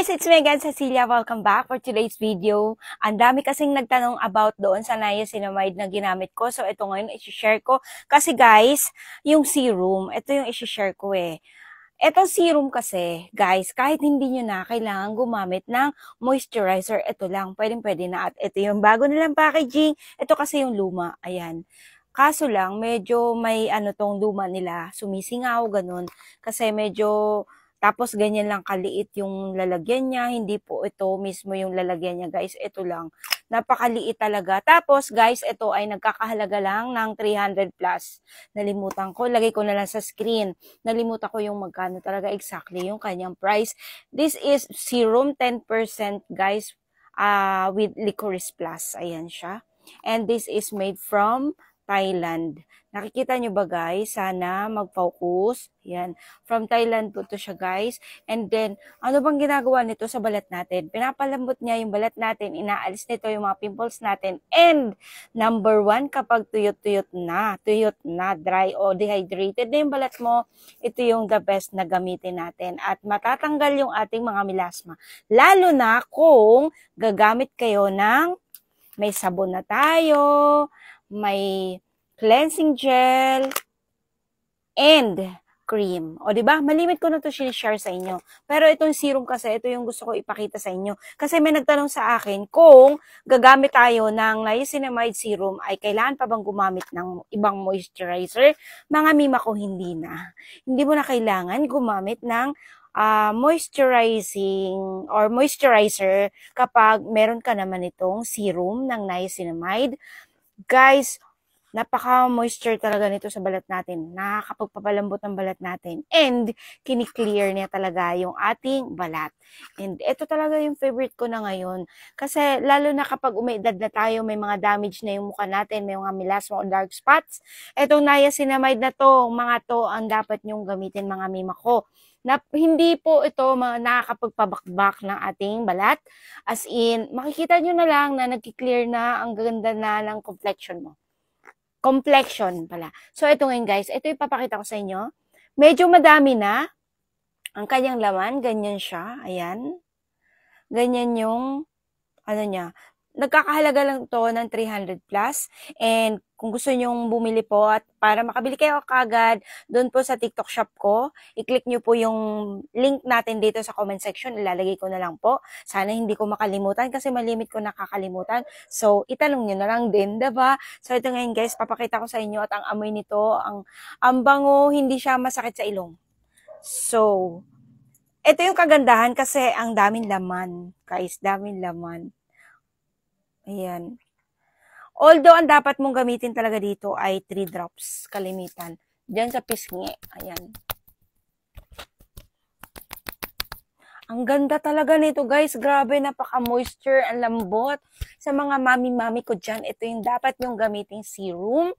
guys, it's Megan Cecilia. Welcome back for today's video. Ang dami kasing nagtanong about doon sa niacinamide na ginamit ko. So, ito ngayon, isi-share ko. Kasi guys, yung serum, ito yung isi-share ko eh. Ito serum kasi, guys, kahit hindi nyo na kailangan gumamit ng moisturizer, ito lang, pwedeng-pwede na. At ito yung bago nilang packaging. Ito kasi yung luma. Ayan. Kaso lang, medyo may tong luma nila, sumisingaw, ganun. Kasi medyo... Tapos, ganyan lang kaliit yung lalagyan niya. Hindi po ito mismo yung lalagyan niya, guys. Ito lang. Napakaliit talaga. Tapos, guys, ito ay nagkakahalaga lang ng 300 plus. Nalimutan ko. Lagay ko na lang sa screen. Nalimutan ko yung magkano talaga exactly yung kanyang price. This is serum 10%, guys, with licorice plus. Ayan siya. And this is made from Thailand. Nakikita nyo ba guys? Sana mag-focus. Yan. From Thailand po to siya guys. And then, ano bang ginagawa nito sa balat natin? Pinapalambot niya yung balat natin. Inaalis nito yung mga pimples natin. And, number one, kapag tuyot na, dry o dehydrated na yung balat mo, ito yung the best na gamitin natin. At matatanggal yung ating mga melasma. Lalo na kung gagamit kayo ng may sabon na tayo, may cleansing gel, and cream. O, diba? Malimit ko na to share sa inyo. Pero itong serum kasi, ito yung gusto ko ipakita sa inyo. Kasi may nagtanong sa akin, kung gagamit tayo ng niacinamide serum, ay kailangan pa bang gumamit ng ibang moisturizer? Mga mima ko, hindi na. Hindi mo na kailangan gumamit ng moisturizing or moisturizer kapag meron ka naman itong serum ng niacinamide. Guys, napaka-moisture talaga nito sa balat natin. Nakakapagpapalambot ng balat natin. And, kiniklear niya talaga yung ating balat. And, ito talaga yung favorite ko na ngayon. Kasi, lalo na kapag umiidad na tayo, may mga damage na yung mukha natin, may mga melasma o dark spots. Itong niacinamide na to, mga to, ang dapat nyong gamitin mga mima ko. Na, hindi po ito nakakapagpabakbak ng ating balat. As in, makikita nyo na lang na nagki-clear na, ang ganda na ng complexion mo. Complexion pala. So, ito ngayon guys, ito ipapakita ko sa inyo. Medyo madami na ang kanyang laman. Ganyan siya. Ayan. Ganyan yung, niya. Nagkakahalaga lang to ng 300 plus. And, kung gusto nyong bumili po at para makabili kayo kagad doon po sa TikTok shop ko, i-click nyo po yung link natin dito sa comment section. Ilalagay ko na lang po. Sana hindi ko makalimutan kasi malimit ko nakakalimutan. So, itanong nyo na lang din, diba? So, ito ngayon guys, papakita ko sa inyo at ang amoy nito, ang bango, hindi siya masakit sa ilong. So, ito yung kagandahan kasi ang daming laman. Guys, daming laman. Ayan. Although, ang dapat mong gamitin talaga dito ay 3 drops, kalimitan. Diyan sa pisngi. Ayan. Ang ganda talaga nito, guys. Grabe, napaka-moisture, ang lambot. Sa mga mami-mami ko dyan, ito yung dapat nyong gamitin serum.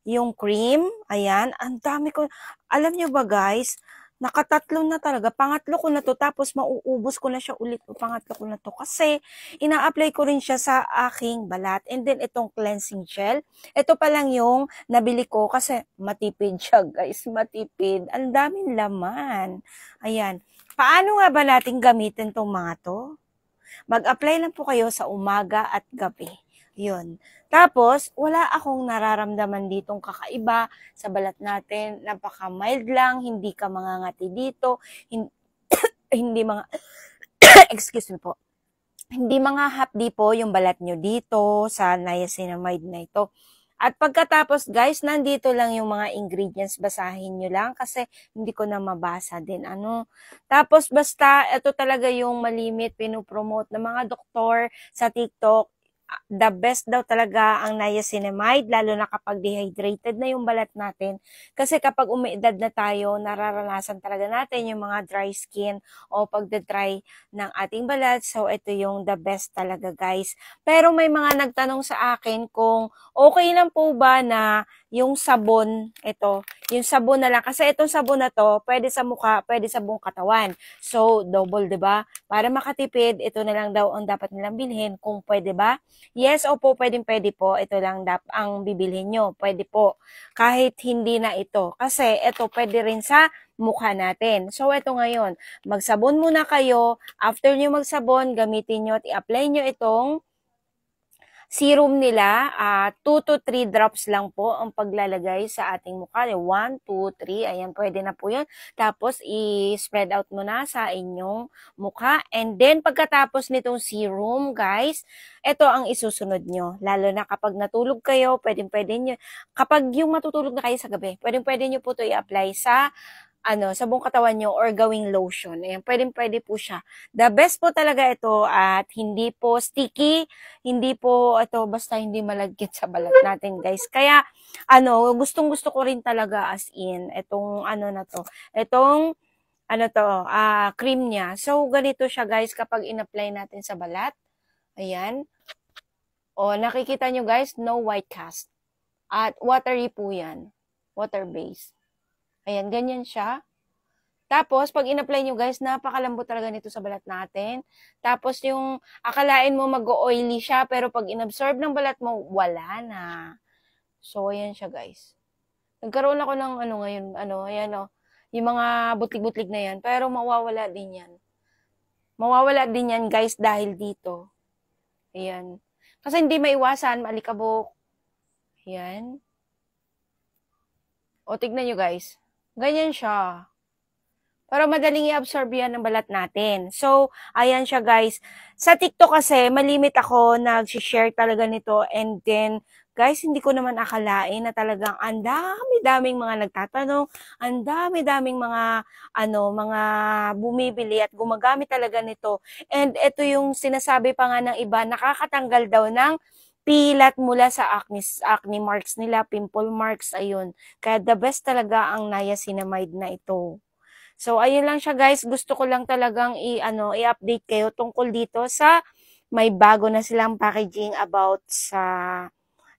Yung cream. Ayan. Ang dami ko. Alam nyo ba, guys? Nakatatlo na talaga. Pangatlo ko na to. Tapos mauubos ko na siya ulit. Pangatlo ko na to. Kasi ina-apply ko rin siya sa aking balat. And then itong cleansing gel. Ito pa lang yung nabili ko. Kasi matipid siya guys. Matipid. Ang daming laman. Ayan. Paano nga ba natin gamitin tong mga to? Mag-apply lang po kayo sa umaga at gabi. Yun. Tapos, wala akong nararamdaman ditong kakaiba sa balat natin. Napaka-mild lang, hindi ka mangangati dito, hindi mga, excuse me po, hindi mga hapdi po yung balat nyo dito sa niacinamide na ito. At pagkatapos guys, nandito lang yung mga ingredients, basahin nyo lang kasi hindi ko na mabasa din. Tapos basta, ito talaga yung malimit, pinupromote ng mga doktor sa TikTok. The best daw talaga ang niacinamide, lalo na kapag dehydrated na yung balat natin. Kasi kapag umiidad na tayo, nararanasan talaga natin yung mga dry skin o pagda-dry ng ating balat. So, ito yung the best talaga, guys. Pero may mga nagtanong sa akin kung okay lang po ba na yung sabon, yung sabon na lang. Kasi itong sabon na to, pwede sa mukha, pwede sa buong katawan. So, double, 'di ba? Para makatipid, ito na lang daw ang dapat nilang bilhin kung pwede ba. Yes, opo, pwedeng-pwede po. Ito lang ang bibilhin nyo. Pwede po. Kahit hindi na ito. Kasi ito pwede rin sa mukha natin. So, ito ngayon. Magsabon muna kayo. After nyo magsabon, gamitin nyo at i-apply nyo itong serum nila, 2 to 3 drops lang po ang paglalagay sa ating mukha. 1, 2, 3, ayan, pwede na po yun. Tapos, i-spread out mo na sa inyong mukha. And then, pagkatapos nitong serum, guys, ito ang isusunod nyo. Lalo na kapag natulog kayo, pwede nyo, kapag yung matutulog na kayo sa gabi, pwede nyo po ito i-apply sa sa buong katawan nyo or gawing lotion. Ayan, pwede po siya. The best po talaga ito at hindi po sticky, hindi po ito basta hindi malagkit sa balat natin, guys. Kaya, gustong-gusto ko rin talaga as in, itong na to, itong cream niya. So, ganito siya, guys, kapag in-apply natin sa balat. Ayan. O, nakikita nyo, guys, no white cast. At watery po yan. Water-based. Ayan, ganyan siya. Tapos, pag in-apply nyo, guys, napakalambot talaga nito sa balat natin. Tapos, yung akalain mo mag-oily siya, pero pag inabsorb ng balat mo, wala na. So, ayan siya, guys. Nagkaroon ako ng ngayon, ayan yung mga butlig-butlig na yan. Pero mawawala din yan. Mawawala din yan, guys, dahil dito. Ayan. Kasi hindi maiwasan, maalikabok. Ayan. O, tignan nyo, guys. Ganyan siya. Para madaling i-absorb yan ng balat natin. So, ayan siya, guys. Sa TikTok kasi, malimit ako nag-share talaga nito. And then, guys, hindi ko naman akalain na talagang ang dami-daming mga nagtatanong, ang dami-daming mga, mga bumibili at gumagamit talaga nito. And ito yung sinasabi pa nga ng iba, nakakatanggal daw ng pilat mula sa acne marks nila, pimple marks, ayun. Kaya the best talaga ang niacinamide na ito. So, ayun lang siya, guys. Gusto ko lang talagang i-update kayo tungkol dito sa may bago na silang packaging about sa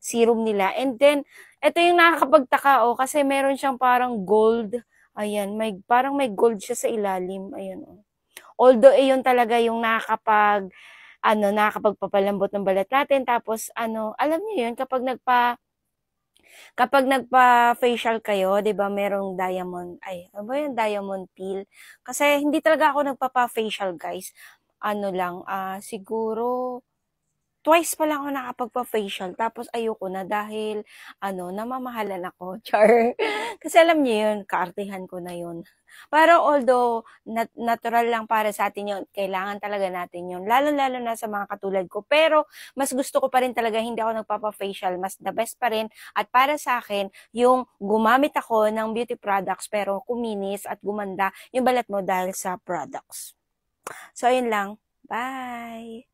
serum nila. And then, ito yung nakakapagtaka, kasi meron siyang parang gold. Ayan, parang may gold siya sa ilalim. Ayan, Although, yun talaga yung nakakapagpapalambot ng balat natin. Tapos, alam niyo yun, kapag nagpa-facial kayo, 'di ba, merong diamond, ano ba 'yung diamond peel? Kasi hindi talaga ako nagpapa-facial, guys. Siguro twice pa lang ako nakapagpa-facial tapos ayoko na dahil namamahalan ako. Char. Kasi alam niyo 'yun, kaartehan ko na 'yun. Pero although natural lang para sa atin 'yun, kailangan talaga natin 'yun. Lalo-lalo na sa mga katulad ko. Pero mas gusto ko pa rin talaga hindi ako nagpapa-facial, mas the best pa rin at para sa akin yung gumamit ako ng beauty products pero kuminis at gumanda yung balat mo dahil sa products. So ayun lang. Bye.